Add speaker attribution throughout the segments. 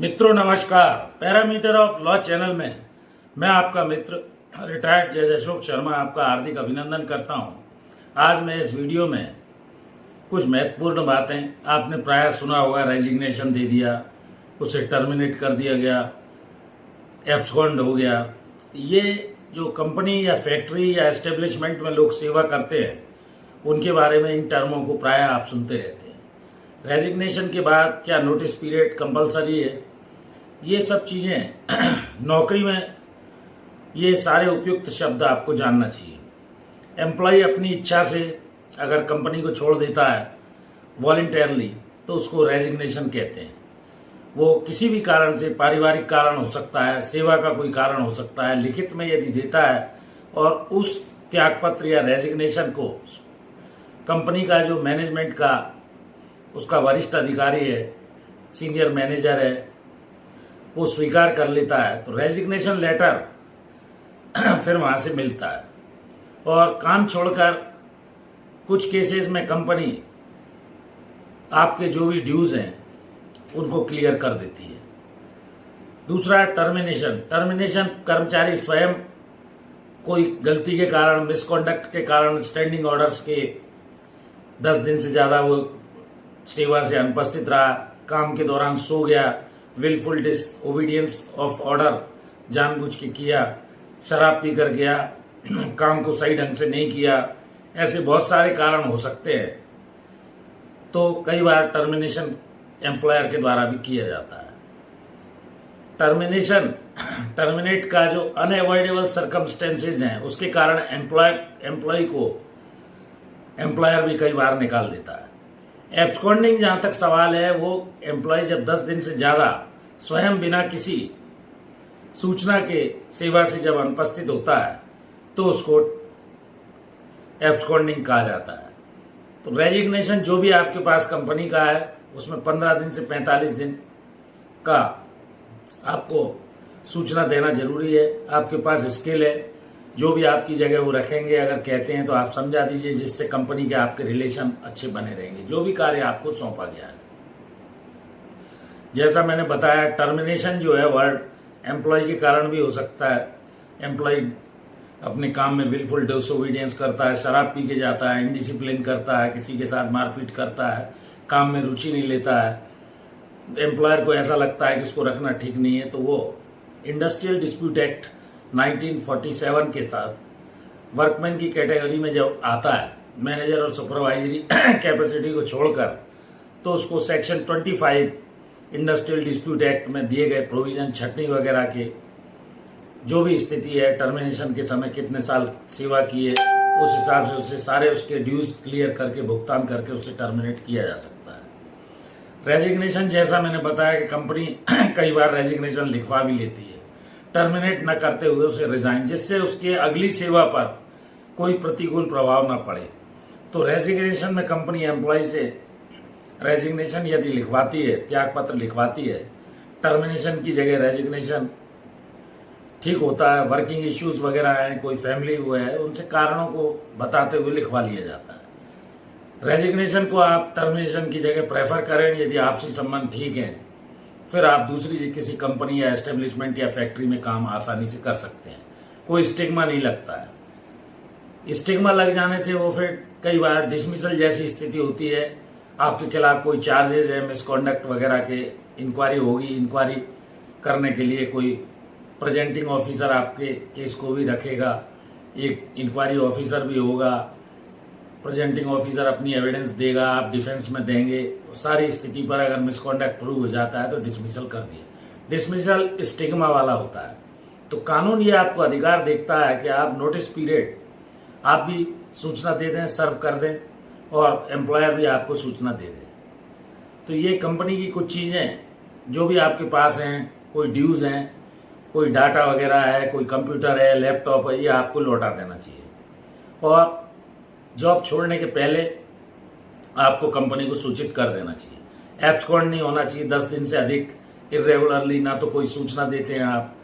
Speaker 1: मित्रों नमस्कार। Parameter of law channel में मैं आपका मित्र रिटायर्ड जज अशोक शर्मा आपका हार्दिक अभिनंदन करता हूं। आज मैं इस वीडियो में कुछ महत्वपूर्ण बातें, आपने प्राय सुना होगा रेजिग्नेशन दे दिया, उसे टर्मिनेट कर दिया गया, एब्सकॉन्ड हो गया। ये जो कंपनी या फैक्ट्री या एस्टेब्लिशमेंट में लोग सेवा करते हैं उनके बारे में इन टर्मों को प्राय आप सुनते रहते हैं। रेजिग्नेशन के बाद क्या नोटिस पीरियड कंपलसरी है, ये सब चीज़ें नौकरी में ये सारे उपयुक्त शब्द आपको जानना चाहिए। एम्प्लॉय अपनी इच्छा से अगर कंपनी को छोड़ देता है वॉलंटियरली तो उसको रेजिग्नेशन कहते हैं। वो किसी भी कारण से, पारिवारिक कारण हो सकता है, सेवा का कोई कारण हो सकता है, लिखित में यदि देता है और उस त्यागपत्र या रेजिग्नेशन को कंपनी का जो मैनेजमेंट का उसका वरिष्ठ अधिकारी है, सीनियर मैनेजर है, वो स्वीकार कर लेता है तो रेजिग्नेशन लेटर फिर वहां से मिलता है। और काम छोड़कर कुछ केसेस में कंपनी आपके जो भी ड्यूज हैं उनको क्लियर कर देती है। दूसरा टर्मिनेशन। टर्मिनेशन कर्मचारी स्वयं कोई गलती के कारण, मिसकॉन्डक्ट के कारण, स्टैंडिंग ऑर्डर्स के 10 दिन से ज्यादा वो सेवा से अनुपस्थित रहा, काम के दौरान सो गया, विलफुल डिसओबीडियंस ऑफ ऑर्डर जानबूझ के किया, शराब पीकर गया, काम को सही ढंग से नहीं किया, ऐसे बहुत सारे कारण हो सकते हैं। तो कई बार टर्मिनेशन एम्प्लॉयर के द्वारा भी किया जाता है। टर्मिनेट का जो अनएवॉइडेबल सर्कमस्टेंसेज हैं उसके कारण एम्प्लॉय को एम्प्लॉयर भी कई बार निकाल देता है। एब्सकॉन्डिंग जहां तक सवाल है, वो एम्प्लॉय जब 10 दिन से ज्यादा स्वयं बिना किसी सूचना के सेवा से जब अनुपस्थित होता है तो उसको एब्सकॉन्डिंग कहा जाता है। तो रेजिग्नेशन जो भी आपके पास कंपनी का है उसमें 15 दिन से 45 दिन का आपको सूचना देना जरूरी है। आपके पास स्किल है, जो भी आपकी जगह वो रखेंगे, अगर कहते हैं तो आप समझा दीजिए, जिससे कंपनी के आपके रिलेशन अच्छे बने रहेंगे, जो भी कार्य आपको सौंपा गया है। जैसा मैंने बताया, टर्मिनेशन जो है वर्ड एम्प्लॉय के कारण भी हो सकता है। एम्प्लॉय अपने काम में विलफुल डिसओबीडियंस करता है, शराब पी के जाता है, इनडिसिप्लिन करता है, किसी के साथ मारपीट करता है, काम में रुचि नहीं लेता है, एम्प्लॉयर को ऐसा लगता है कि उसको रखना ठीक नहीं है, तो वो इंडस्ट्रियल डिस्प्यूट एक्ट 1947 के साथ वर्कमैन की कैटेगरी में जब आता है, मैनेजर और सुपरवाइजरी कैपेसिटी को छोड़कर, तो उसको सेक्शन 25 इंडस्ट्रियल डिस्प्यूट एक्ट में दिए गए प्रोविजन, छटनी वगैरह के जो भी स्थिति है, टर्मिनेशन के समय कितने साल सेवा की है, उस हिसाब से उसे सारे उसके ड्यूज क्लियर करके, भुगतान करके उसे टर्मिनेट किया जा सकता है। रेजिग्नेशन जैसा मैंने बताया कि कंपनी कई बार रेजिग्नेशन लिखवा भी लेती है, टर्मिनेट न करते हुए उसे रिजाइन, जिससे उसके अगली सेवा पर कोई प्रतिकूल प्रभाव न पड़े। तो रेजिग्नेशन में कंपनी एम्प्लॉय से रेजिग्नेशन यदि लिखवाती है, त्यागपत्र लिखवाती है, टर्मिनेशन की जगह रेजिग्नेशन ठीक होता है। वर्किंग इश्यूज वगैरह हैं, कोई फैमिली हुआ है, उनसे कारणों को बताते हुए लिखवा लिया जाता है। रेजिग्नेशन को आप टर्मिनेशन की जगह प्रेफर करें यदि आपसी संबंध ठीक है, फिर आप दूसरी किसी कंपनी या एस्टेब्लिशमेंट या फैक्ट्री में काम आसानी से कर सकते हैं, कोई स्टिग्मा नहीं लगता है। स्टिग्मा लग जाने से वो फिर कई बार डिसमिसल जैसी स्थिति होती है, आपके खिलाफ कोई चार्जेस है, मिसकॉन्डक्ट वगैरह के इंक्वायरी होगी, इंक्वायरी करने के लिए कोई प्रेजेंटिंग ऑफिसर आपके केस को भी रखेगा, एक इंक्वायरी ऑफिसर भी होगा, प्रेजेंटिंग ऑफिसर अपनी एविडेंस देगा, आप डिफेंस में देंगे। सारी स्थिति पर अगर मिसकॉन्डक्ट प्रूव हो जाता है तो डिसमिसल कर दिए। डिसमिसल स्टिग्मा वाला होता है। तो कानून ये आपको अधिकार देता है कि आप नोटिस पीरियड आप भी सूचना दे दें, सर्व कर दें, और एम्प्लॉयर भी आपको सूचना दे दे। तो ये कंपनी की कुछ चीजें जो भी आपके पास हैं, कोई ड्यूज हैं, कोई डाटा वगैरह है, कोई कंप्यूटर है, लैपटॉप है, ये आपको लौटा देना चाहिए। और जॉब छोड़ने के पहले आपको कंपनी को सूचित कर देना चाहिए। एब्सकॉन्ड नहीं होना चाहिए 10 दिन से अधिक इरेगुलरली, ना तो कोई सूचना देते हैं आप,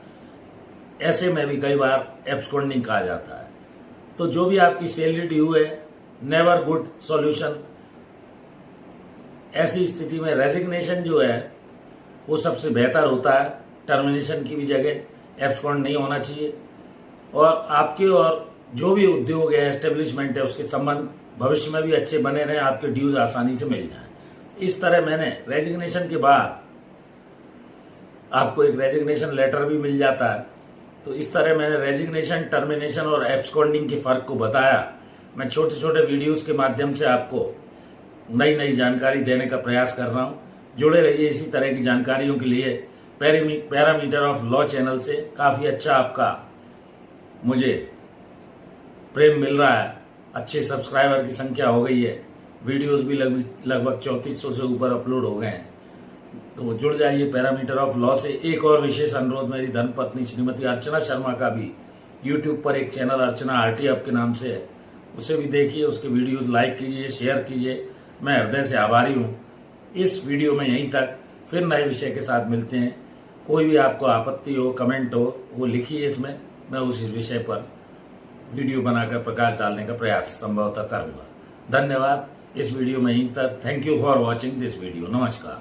Speaker 1: ऐसे में भी कई बार एब्सकॉन्डिंग कहा जाता है। तो जो भी आपकी सैलरी ड्यू है, नेवर गुड सॉल्यूशन। ऐसी स्थिति में रेजिग्नेशन जो है वो सबसे बेहतर होता है। टर्मिनेशन की भी जगह एब्सकॉन्ड नहीं होना चाहिए, और आपके और जो भी उद्योग है, एस्टेब्लिशमेंट है, उसके संबंध भविष्य में भी अच्छे बने रहें, आपके ड्यूज आसानी से मिल जाएं। इस तरह मैंने रेजिग्नेशन के बाद आपको एक रेजिग्नेशन लेटर भी मिल जाता है। तो इस तरह मैंने रेजिग्नेशन, टर्मिनेशन और एब्सकॉन्डिंग के फर्क को बताया। मैं छोटे छोटे वीडियोस के माध्यम से आपको नई नई जानकारी देने का प्रयास कर रहा हूं। जुड़े रहिए इसी तरह की जानकारियों के लिए। पैरामीटर ऑफ लॉ चैनल से काफ़ी अच्छा आपका मुझे प्रेम मिल रहा है, अच्छे सब्सक्राइबर की संख्या हो गई है, वीडियोस भी लगभग 3400 से ऊपर अपलोड हो गए हैं। तो जुड़ जाइए पैरामीटर ऑफ लॉ से। एक और विशेष अनुरोध, मेरी धर्मपत्नी श्रीमती अर्चना शर्मा का भी यूट्यूब पर एक चैनल अर्चना आरटी के नाम से है, उसे भी देखिए, उसके वीडियोस लाइक कीजिए, शेयर कीजिए। मैं हृदय से आभारी हूँ। इस वीडियो में यहीं तक, फिर नए विषय के साथ मिलते हैं। कोई भी आपको आपत्ति हो, कमेंट हो, वो लिखिए इसमें, मैं उस विषय पर वीडियो बनाकर प्रकाश डालने का प्रयास संभवतः करूंगा। धन्यवाद। इस वीडियो में यहीं तक। Thank you for watching this video. नमस्कार।